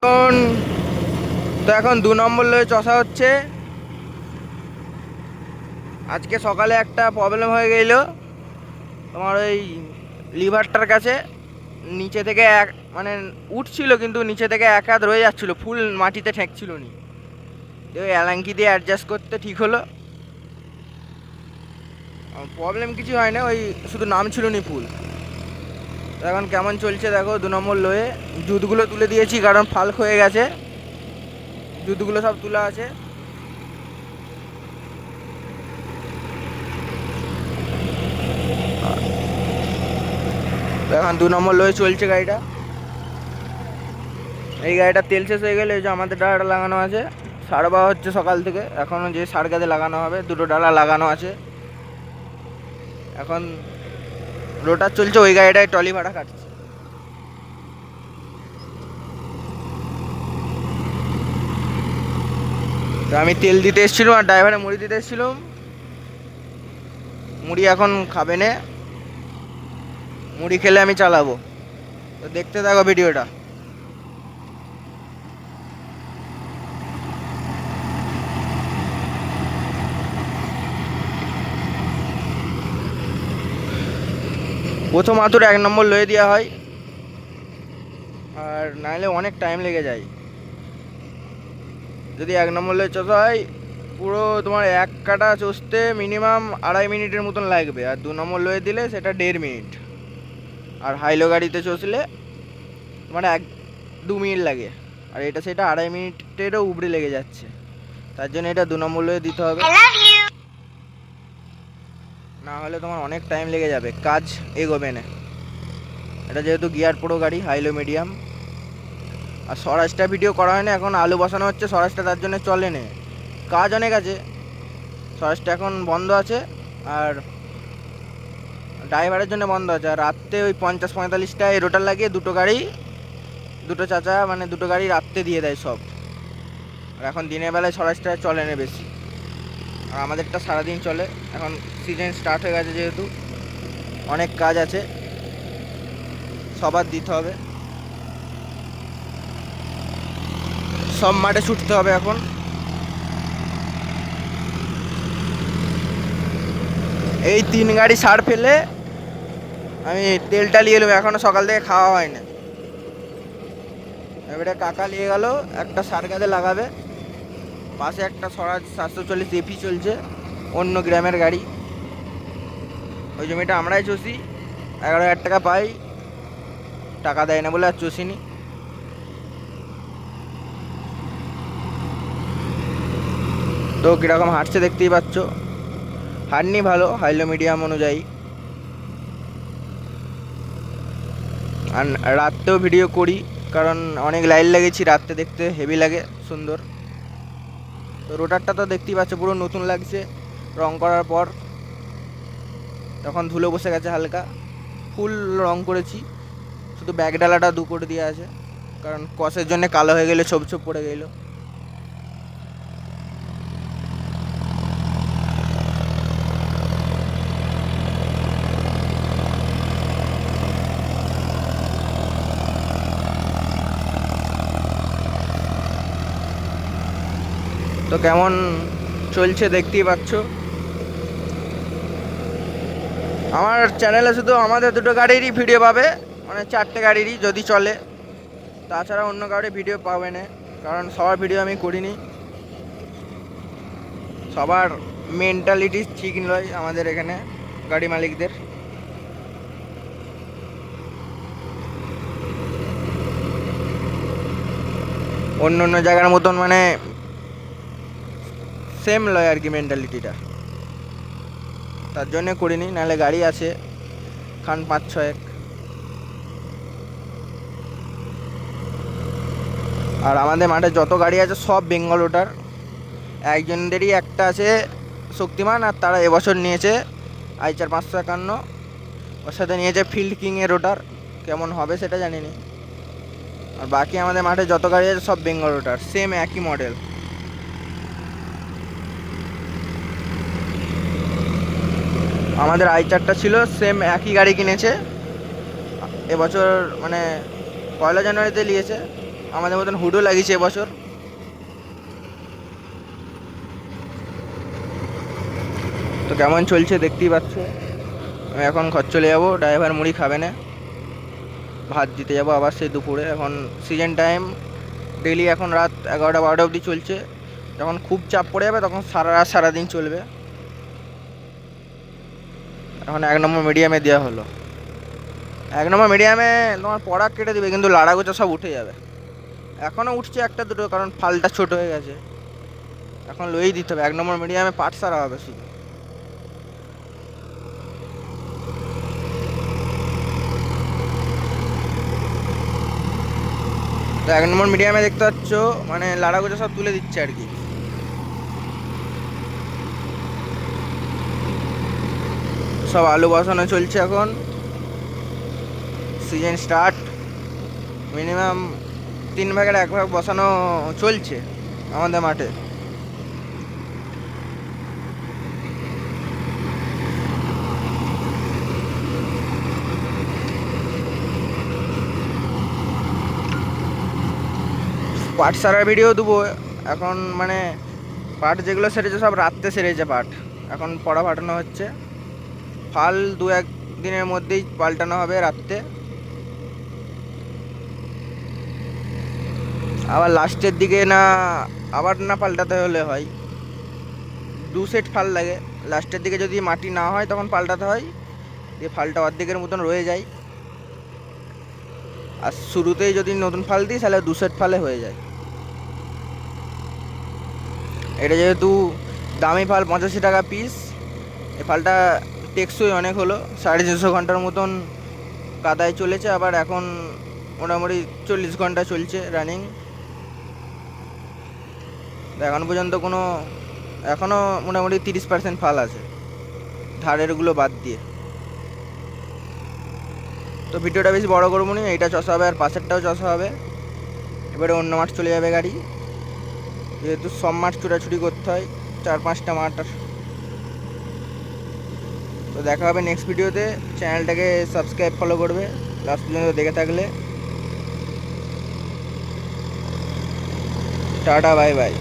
এখন এখন 2 নম্বর লয়ে চষা হচ্ছে। আজকে সকালে একটা প্রবলেম হয়ে গেল তোমার ওই লিভারটার কাছে। নিচে থেকে মানে উঠছিল, কিন্তু নিচে থেকে এক হাত রয়ে যাচ্ছিল, ফুল মাটিতে ঠেকছিল নি। ওই অ্যালাঙ্কি দিয়ে অ্যাডজাস্ট করতে ঠিক হলো। প্রবলেম কিছু হয় না, ওই শুধু নাম ছিল নি ফুল। এখন কেমন চলছে দেখো 2 নম্বর লয়ে। জুতগুলো তুলে দিয়েছি কারণ ফাল্ক হয়ে গেছে। জুতগুলো সব তোলা আছে। এখন 2 নম্বর লয়ে চলছে গাড়িটা। এই গাড়িটা তেল শেষ হয়ে গেলে যে আমাদের ডালাটা লাগানো আছে, সার বাওয়া হচ্ছে সকাল থেকে। এখনও যে সার গাছে লাগানো হবে, 2টো ডালা লাগানো আছে। এখন রোটার চলছে, ওই গাড়িটায় টলি ভাড়া কাটছে। তো আমি তেল দিতে এসেছিলাম আর ড্রাইভারে মুড়ি দিতে এসেছিলাম। মুড়ি এখন খাবে না, মুড়ি খেলে আমি চালাবো। তো দেখতে থাকো ভিডিওটা। প্রথম আতুর 1 নম্বর লয়ে দেওয়া হয়, আর নাহলে অনেক টাইম লেগে যায়। যদি 1 নম্বর লয়ে চষা হয়, পুরো তোমার এক কাটা চষতে মিনিমাম 2.5 মিনিটের মতন লাগবে। আর 2 নম্বর লয়ে দিলে সেটা 1.5 মিনিট। আর হাইলো গাড়িতে চষলে তোমার 1-2 মিনিট লাগে। আর এটা সেটা 2.5 মিনিটেরও উপরে লেগে যাচ্ছে। তার জন্য এটা 2 নম্বর লয়ে দিতে হবে, না হলে তোমার অনেক টাইম লেগে যাবে, কাজ এগোবে না। এটা যেহেতু গিয়ার প্রো গাড়ি, হাইলো মিডিয়াম। আর স্বরাজটা ভিডিও করা হয় না, এখন আলু বসানো হচ্ছে। স্বরাজটা তার জন্য চলে না, কাজ অনেক আছে। স্বরাজটা এখন বন্ধ আছে, আর ড্রাইভারের জন্য বন্ধ আছে। আর রাত্রে ওই 50-45টায় রোটার লাগিয়ে দুটো চাচা মানে দুটো গাড়ি রাত্রে দিয়ে দেয় সব। আর এখন দিনের বেলায় স্বরাজটা চলে না বেশি, আর আমাদেরটা সারাদিন চলে। এখন সিজন স্টার্ট হয়ে গেছে, যেহেতু অনেক কাজ আছে, সবার দিতে হবে। সব মাঠে ছুটতে হবে এখন। এই 3 গাড়ি সার ফেলে আমি তেলটা নিয়ে এলাম, এখনো সকাল থেকে খাওয়া হয় না। এবারে কাকা নিয়ে গেল, একটা সার গাছে লাগাবে। পাশে একটা স্বরাজ 740 এপি চলছে, অন্য গ্রামের গাড়ি। ওই জমিটা আমরাই চষি, 11,000 টাকা পাই। টাকা দেয় না বলে আর চষিনি। তো কীরকম হাঁটছে দেখতেই পাচ্ছ। হাঁটনি ভালো, হাইলো মিডিয়াম অনুযায়ী। আর রাত্রেও ভিডিও করি, কারণ অনেক লাইট লাগিয়েছি, রাত্রে দেখতে হেভি লাগে, সুন্দর। তো রোটারটা তো দেখতেই পাচ্ছ পুরো নতুন লাগছে রং করার পর। তখন ধুলো বসে গেছে হালকা, ফুল রং করেছি। শুধু ব্যাগ ডালাটা 2 কোট দিয়ে আছে, কারণ কসের জন্য কালো হয়ে গেলে ছোপ ছোপ পড়ে গেলো। তো কেমন চলছে দেখতেই পাচ্ছ। আমার চ্যানেলে শুধু আমাদের 2টো গাড়িরই ভিডিও পাবে, মানে 4টে গাড়িরই যদি চলে। তাছাড়া অন্য গাড়ির ভিডিও পাবে না, কারণ সবার ভিডিও আমি করিনি। সবার মেন্টালিটি ঠিক নয় আমাদের এখানে গাড়ি মালিকদের। অন্য অন্য জায়গার মতন মানে সেম লয় আর কি মেন্টালিটিটা। তার জন্যে করিনি, নাহলে গাড়ি আছে খান 5-6 এক। আর আমাদের মাঠে যত গাড়ি আছে সব বেঙ্গল রোটার। একজনদেরই একটা আছে শক্তিমান, আর তারা এবছর নিয়েছে আইচার 551। ওর সাথে নিয়েছে ফিল্ড কিংয়ের রোটার, কেমন হবে সেটা জানি না। আর বাকি আমাদের মাঠে যত গাড়ি আছে সব বেঙ্গল রোটার, সেম একই মডেল। আমাদের আইচারটা ছিল সেম একই গাড়ি কিনেছে এবছর, মানে 1 জানুয়ারিতে নিয়েছে। আমাদের মতন হুডও লাগিয়েছে এবছর। তো কেমন চলছে দেখতেই পাচ্ছ। আমি এখন ঘর চলে যাবো, ড্রাইভার মুড়ি খাবে না, ভাত দিতে যাবো আবার সেই দুপুরে। এখন সিজন টাইম, ডেলি এখন রাত 11টা 12টা অবধি চলছে। যখন খুব চাপ পড়ে যাবে তখন সারা রাত সারাদিন চলবে। এখন 1 নম্বর মিডিয়ামে দেওয়া হলো। 1 নম্বর মিডিয়ামে তোমার পড়া কেটে দিবে, কিন্তু লাড়া গোচা সব উঠে যাবে। এখনও উঠছে একটা দুটো, কারণ ফালটা ছোট হয়ে গেছে। এখন লয়েই দিতে হবে। 1 নম্বর মিডিয়ামে পাট সারা হবে শুধু। তো 1 নম্বর মিডিয়ামে দেখতে পাচ্ছ মানে লাড়া গোচা সব তুলে দিচ্ছে আর কি। সব আলু বসানো চলছে এখন, সিজন স্টার্ট। মিনিমাম 3 ভাগের 1 ভাগ বসানো চলছে আমাদের মাঠে। পাট সারার ভিডিও দেবো এখন। মানে পাট যেগুলো সেরেছে সব রাত্রে সেরেছে পাট, এখন পড়া ফাটানো হচ্ছে। ফাল 2-1 দিনের মধ্যেই পাল্টানো হবে রাত্রে। আবার লাস্টের দিকে না, আবার না পাল্টাতে হলে হয়, 2 সেট ফাল লাগে। লাস্টের দিকে যদি মাটি না হয় তখন পাল্টাতে হয়, দিয়ে ফালটা অর্ধেকের মতন রয়ে যায়। আর শুরুতেই যদি নতুন ফাল দিই তাহলে 2 সেট ফালে হয়ে যায়। এটা যেহেতু দামি ফাল, 85 টাকা পিস, এই ফালটা টেকসই অনেক হলো। 450 ঘন্টার মতন কাদায় চলেছে, আবার এখন মোটামুটি 40 ঘন্টা চলছে রানিং। এখন পর্যন্ত এখনও মোটামুটি 30% ফাল আছে ধারেরগুলো বাদ দিয়ে। তো ভিডিওটা বেশি বড় করবো নি, এইটা চষা হবে আর পাশেরটাও চষা হবে। এবারে অন্য মাঠ চলে যাবে গাড়ি, যেহেতু সব মাঠ ছুটাছুটি করতে হয়, 4-5টা মাঠ। তো দেখা হবে নেক্সট ভিডিওতে। চ্যানেলটাকে সাবস্ক্রাইব ফলো করবে লাস্ট পর্যন্ত দেখে থাকলে। Tata, bye bye.